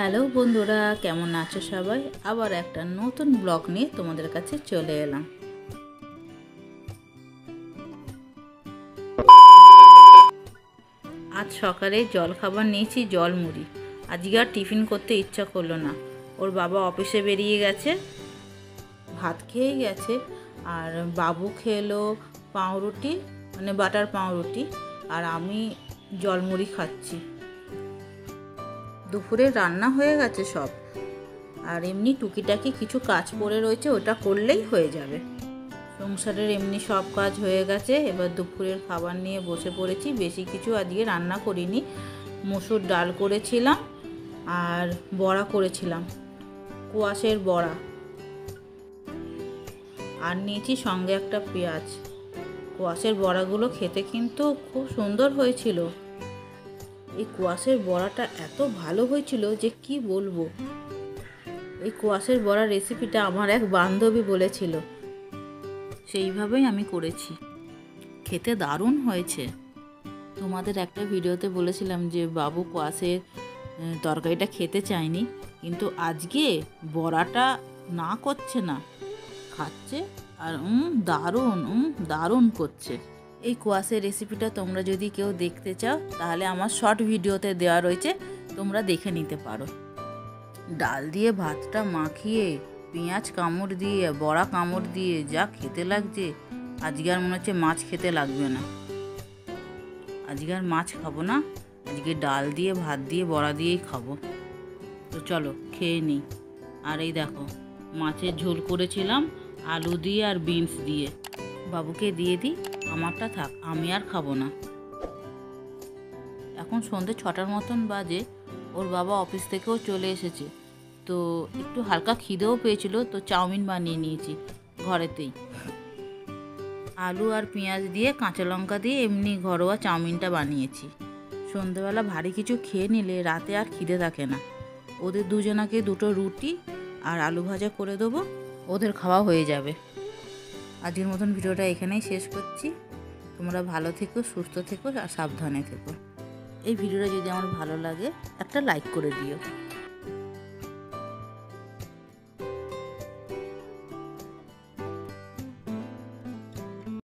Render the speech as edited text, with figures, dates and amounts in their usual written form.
Hello বন্ধুরা, কেমন আছো সবাই? আবার একটা নতুন ব্লগ নিয়ে তোমাদের কাছে চলে এলাম। আজ সকালে জল খাবার নিয়েছি, জল মুড়ি। আজকে আর টিফিন করতে ইচ্ছা করলো না। ওর বাবা অফিসে বেরিয়ে গেছে, ভাত খেয়ে গেছে। আর বাবু খেলো পাউরুটি, মানে বাটার পাউরুটি, আর আমি জল মুড়ি খাচ্ছি। দুপুরে রান্না হয়ে গেছে সব, আর এমনি টুকিটাকি কিছু কাজ পড়ে রয়েছে, ওটা করলেই হয়ে যাবে। সংসারের এমনি সব কাজ হয়ে গেছে। এবার দুপুরের খাবার নিয়ে বসে পড়েছি। বেশি কিছু আজকে রান্না করিনি। মসুর ডাল করেছিলাম আর বড়া করেছিলাম, কোয়াশের বড়া। আর নিয়েছি সঙ্গে একটা পেঁয়াজ। কোয়াশের বড়াগুলো খেতে কিন্তু খুব সুন্দর হয়েছিল। এই কোয়াশের বড়াটা এত ভালো হয়েছিল যে কি বলবো। এই কোয়াশের বড়ার রেসিপিটা আমার এক বান্ধবী বলেছিল, সেইভাবেই আমি করেছি। খেতে দারুণ হয়েছে। তোমাদের একটা ভিডিওতে বলেছিলাম যে বাবু কোয়াশের তরকারিটা খেতে চায়নি, কিন্তু আজকে বড়াটা না করছে না, খাচ্ছে। আর দারুণ দারুণ করছে। এই কোয়াশের রেসিপিটা তোমরা যদি কেউ দেখতে চাও তাহলে আমার শর্ট ভিডিওতে দেওয়া রয়েছে, তোমরা দেখে নিতে পারো। ডাল দিয়ে ভাতটা মাখিয়ে পেঁয়াজ কামড় দিয়ে বড়া কামড় দিয়ে যা খেতে লাগছে, আজকে আর মনে হচ্ছে মাছ খেতে লাগবে না। আজকে আর মাছ খাবো না, আজকে ডাল দিয়ে ভাত দিয়ে বড়া দিয়েই খাবো। তো চলো খেয়ে নিই। আর এই দেখো, মাছের ঝোল করেছিলাম আলু দিয়ে আর বিনস দিয়ে। বাবুকে দিয়ে দিই, আমারটা থাক, আমি আর খাবো না। এখন সন্ধ্যে 6টার মতন বাজে। ওর বাবা অফিস থেকেও চলে এসেছে, তো একটু হালকা খিদেও পেয়েছিল, তো চাউমিন বানিয়ে নিয়েছি ঘরেতেই। আলু আর পেঁয়াজ দিয়ে কাঁচা লঙ্কা দিয়ে এমনি ঘরোয়া চাউমিনটা বানিয়েছি। সন্ধ্যেবেলা ভারী কিছু খেয়ে নিলে রাতে আর খিদে থাকে না। ওদের দুজনাকে 2টো রুটি আর আলু ভাজা করে দেবো, ওদের খাওয়া হয়ে যাবে। আজকের মতন ভিডিওটা এখানেই শেষ করছি। তোমরা ভালো থেকো, সুস্থ থেকো আর সাবধানে থেকো। এই ভিডিওটা যদি আমার ভালো লাগে একটা লাইক করে দিও।